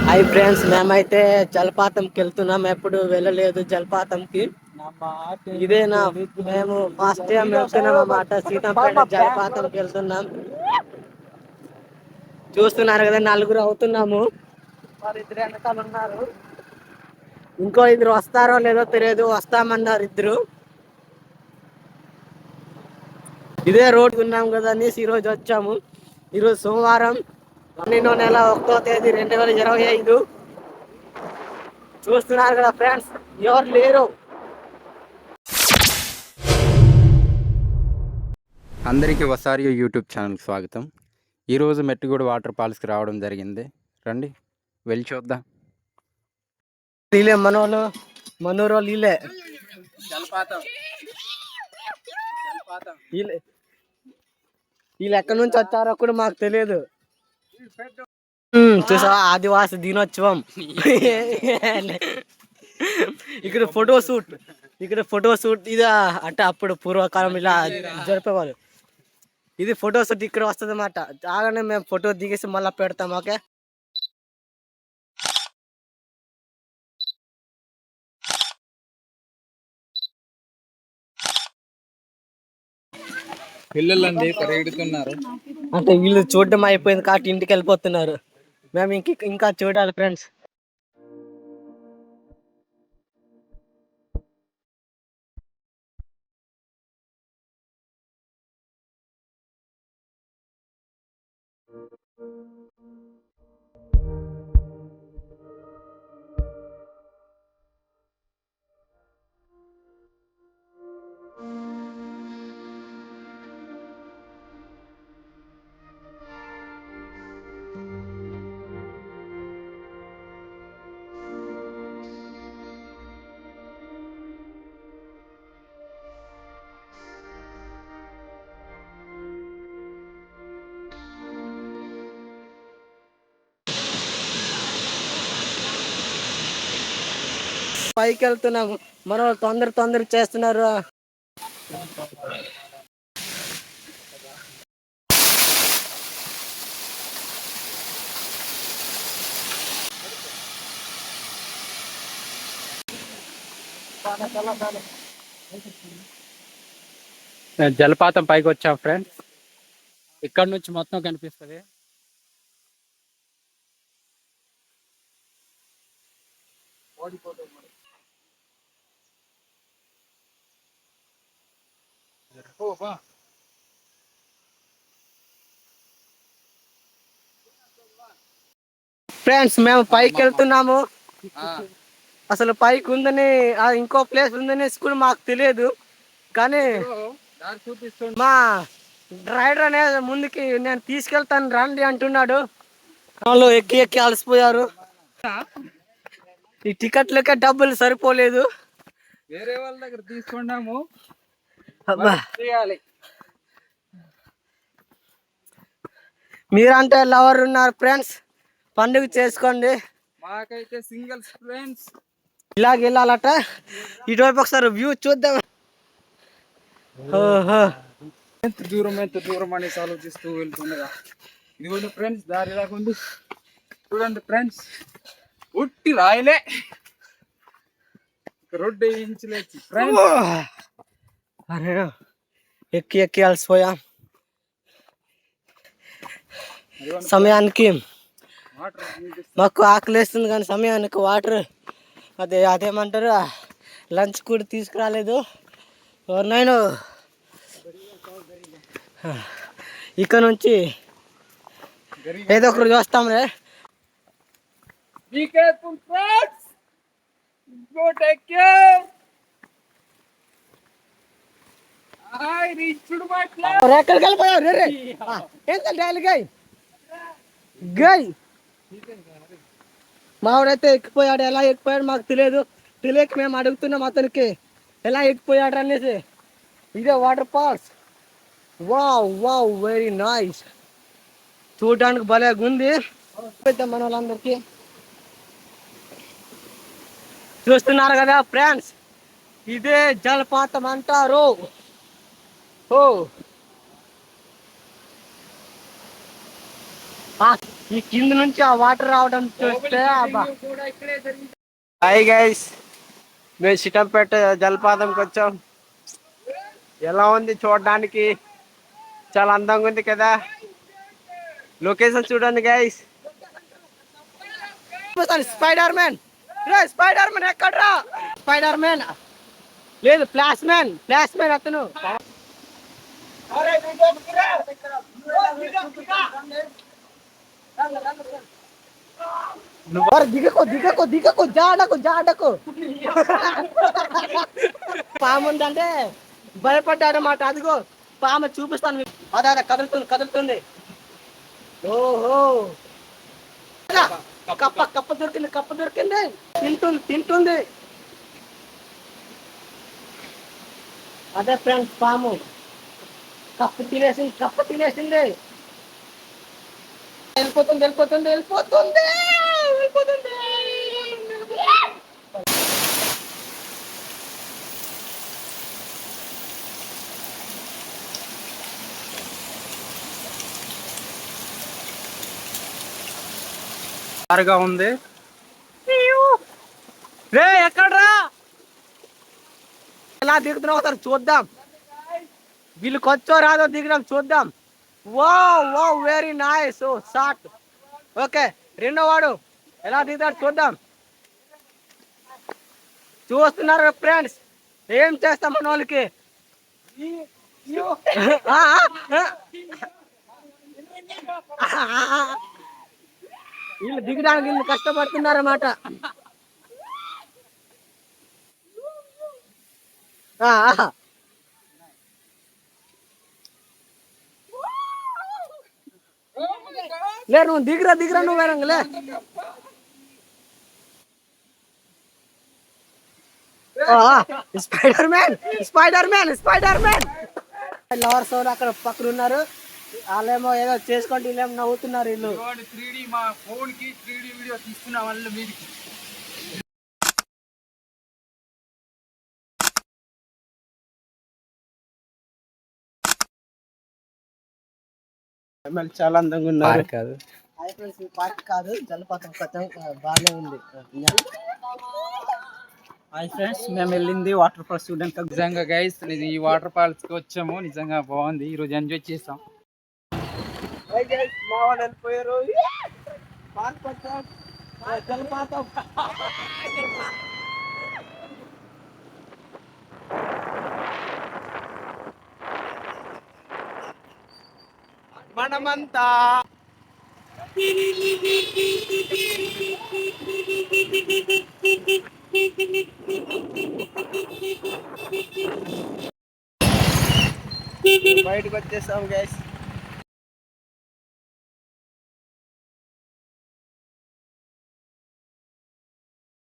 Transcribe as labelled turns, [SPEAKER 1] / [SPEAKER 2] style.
[SPEAKER 1] Hi friends, మేమైతే జలపాతంకి వెళ్తున్నాం. ఎప్పుడు వెళ్ళలేదు జలపాతంకి. ఇదేనా మేము ఫస్ట్ టైం వెళ్తున్నాం అన్నమాట. సీతంపేట జలపాతంకి వెళ్తున్నాం. చూస్తున్నారు కదా, నలుగురు అవుతున్నాము. మరి ఇద్దరు వెనకాల ఉన్నారు. ఇంకో ఇద్దరు వస్తారో లేదో తెలియదు. వస్తామన్నారు ఇద్దరు. ఇదే రోడ్డు ఉన్నాం కదా అనేసి ఈరోజు వచ్చాము. ఈరోజు సోమవారం, 12వ నెల 1వ తేదీ 2025. చూస్తున్నారు కదా ఫ్రెండ్స్, ఎవరు లేరు.
[SPEAKER 2] అందరికీ వసారియో యూట్యూబ్ ఛానల్కి స్వాగతం. ఈరోజు మెట్టుగూడ వాటర్ ఫాల్స్కి రావడం జరిగింది. రండి వెళ్ళి చూద్దాం.
[SPEAKER 1] వీళ్ళే మనోరు వీళ్ళే
[SPEAKER 2] జలపాతం
[SPEAKER 1] వీళ్ళు ఎక్కడి నుంచి వచ్చారో కూడా మాకు తెలియదు. చూసావా, ఆదివాసి దినోత్సవం. ఇక్కడ ఫోటో షూట్ ఇది. అంటే అప్పుడు పూర్వకాలం ఇలా జరిపేవాళ్ళు. ఇది ఫోటో షూట్ ఇక్కడ వస్తుంది అన్నమాట. అలానే మేము ఫోటో దిగేసి మళ్ళీ పెడతాం. ఓకే,
[SPEAKER 2] పిల్లలండి పరిగెడుతున్నారు.
[SPEAKER 1] అంటే వీళ్ళు చూడడం అయిపోయింది కాబట్టి ఇంటికి వెళ్ళిపోతున్నారు. మేము ఇంకా చూడాలి ఫ్రెండ్స్. పైకి వెళ్తున్నాము. మన వాళ్ళు తొందర చేస్తున్నారు.
[SPEAKER 3] జలపాతం పైకి వచ్చాం ఫ్రెండ్స్. ఇక్కడ నుంచి మొత్తం కనిపిస్తుంది.
[SPEAKER 1] ఫ్రెండ్స్, మేము పైకి వెళ్తున్నాము. అసలు పైకి ఉందని, ఇంకో ప్లేస్ ఉందని స్కూల్ మాకు తెలియదు. కానీ మా డ్రైవర్ అనేది ముందుకి నేను తీసుకెళ్తాను రండి అంటున్నాడు. వాళ్ళు ఎక్కి అలసిపోయారు. ఈ టికెట్లకే డబ్బులు సరిపోలేదు.
[SPEAKER 2] వేరే వాళ్ళ దగ్గర తీసుకున్నాము.
[SPEAKER 1] మీరంటే లవర్ ఉన్నారు ఫ్రెండ్స్, పండుగ చేసుకోండి.
[SPEAKER 2] మాకైతే సింగిల్స్ ఫ్రెండ్స్.
[SPEAKER 1] ఇలాగ వెళ్ళాలట. ఇటువైపు ఒకసారి వ్యూ చూద్దాం.
[SPEAKER 2] ఎంత దూరం అనేసి ఆలోచిస్తూ వెళ్తుండగా ఇదిగోండి ఫ్రెండ్స్, దారి రాకుంది. చూడండి ఫ్రెండ్స్, ఉట్టి రాయలే రోడ్డు వేయించలేదు ఫ్రెండ్స్.
[SPEAKER 1] అరే, ఎక్కి అలసిపోయా. సమయానికి మాకు ఆకలేస్తుంది కానీ సమయానికి వాటర్ అదేమంటారు, లంచ్ కూడా తీసుకురాలేదు. నేను ఇక్కడ నుంచి ఏదో ఒకరు చూస్తాంలే. ఎక్కడికి వెళ్ళిపోయావు రే? ఎంత డైలీ గై మావాడైతే ఎక్కిపోయాడు. ఎలా ఎక్కిపోయాడు మాకు తెలియదు. తెలియక మేము అడుగుతున్నాం అతనికి ఎలా ఎక్కిపోయాడు అనేసి. ఇదే waterfalls. Wow very nice. చూడడానికి భలేగా ఉంది. మన వాళ్ళందరికీ చూస్తున్నారు కదా ఫ్రెండ్స్, ఇదే జలపాతం అంటారు. ఈ కింద నుంచి ఆ వాటర్ రావడం చూస్తే హాయ్ గైస్, మేము సిటంపేట జలపాతంకి వచ్చాం. ఎలా ఉంది చూడడానికి? చాలా అందంగా ఉంది కదా. లొకేషన్ చూడండి guys. Spider Man, Spider man ఎక్కడ్రా? స్పైడర్ మ్యాన్ లేదు, ఫ్లాష్ మ్యాన్, ఫ్లాష్ మ్యాన్ అతను. దిగకు దిగకు దిగకు, జాడకు జాడకు. పాము ఉందంటే భయపడ్డాడన్నమాట. అదిగో పాము చూపిస్తాను మీకు. అదే అదే కదులుతుంది కదులుతుంది. ఓహో, కప్ప కప్ప దొరికింది, కప్ప దొరికింది. తింటుంది తింటుంది. అదే ఫ్రెండ్స్, పాము కప్ప తినేసింది, కప్ప తినేసింది. వెళ్ళిపోతుంది వెళ్ళిపోతుంది వెళ్ళిపోతుంది వెళ్ళిపోతుంది.
[SPEAKER 3] ఉంది.
[SPEAKER 1] రే ఎక్కడ్రా? ఎలా దిగుతున్నావు సార్ చూద్దాం. వీళ్ళకి వచ్చో రాదో దిగడం చూద్దాం. Wow wow, very nice. ఓ షాట్. ఓకే, రెండో వాడు ఎలా దిగుతాడు చూద్దాం. చూస్తున్నారు ఫ్రెండ్స్, ఏం చేస్తాం మన వాళ్ళకి. వీళ్ళు దిగడానికి వీళ్ళు కష్టపడుతున్నారు అన్నమాట. లే నువ్వు దిగిరా దిగిరా, నువ్వు వేరంగలే. Spider Man Spider Man Spider Man. Lovers అక్కడ పక్కన ఉన్నారు. వాళ్ళేమో ఏదో చేసుకుంటూ వీళ్ళేమో నవ్వుతున్నారు. వీళ్ళు
[SPEAKER 3] మా ఫోన్ కి 3D వీడియో తీసుకున్న వాళ్ళు మీదికి
[SPEAKER 1] చాలా అందంగా ఉన్నారు.
[SPEAKER 3] కాదు,
[SPEAKER 1] పార్క్ కాదు, జలపాతం బాగానే ఉంది.
[SPEAKER 3] హాయ్ ఫ్రెండ్స్, మేము వెళ్ళింది వాటర్ ఫాల్స్ చూడడానికి. నిజంగా గైస్, ఈ వాటర్ ఫాల్స్ కి వచ్చాము. నిజంగా బాగుంది. ఈ రోజు ఎంజాయ్ చేసాం.
[SPEAKER 1] మా వాళ్ళు వెళ్ళిపోయారు. పార్క్ వచ్చాం, జలపాతం. మనమంతా బయటకు వచ్చేసాం గైస్.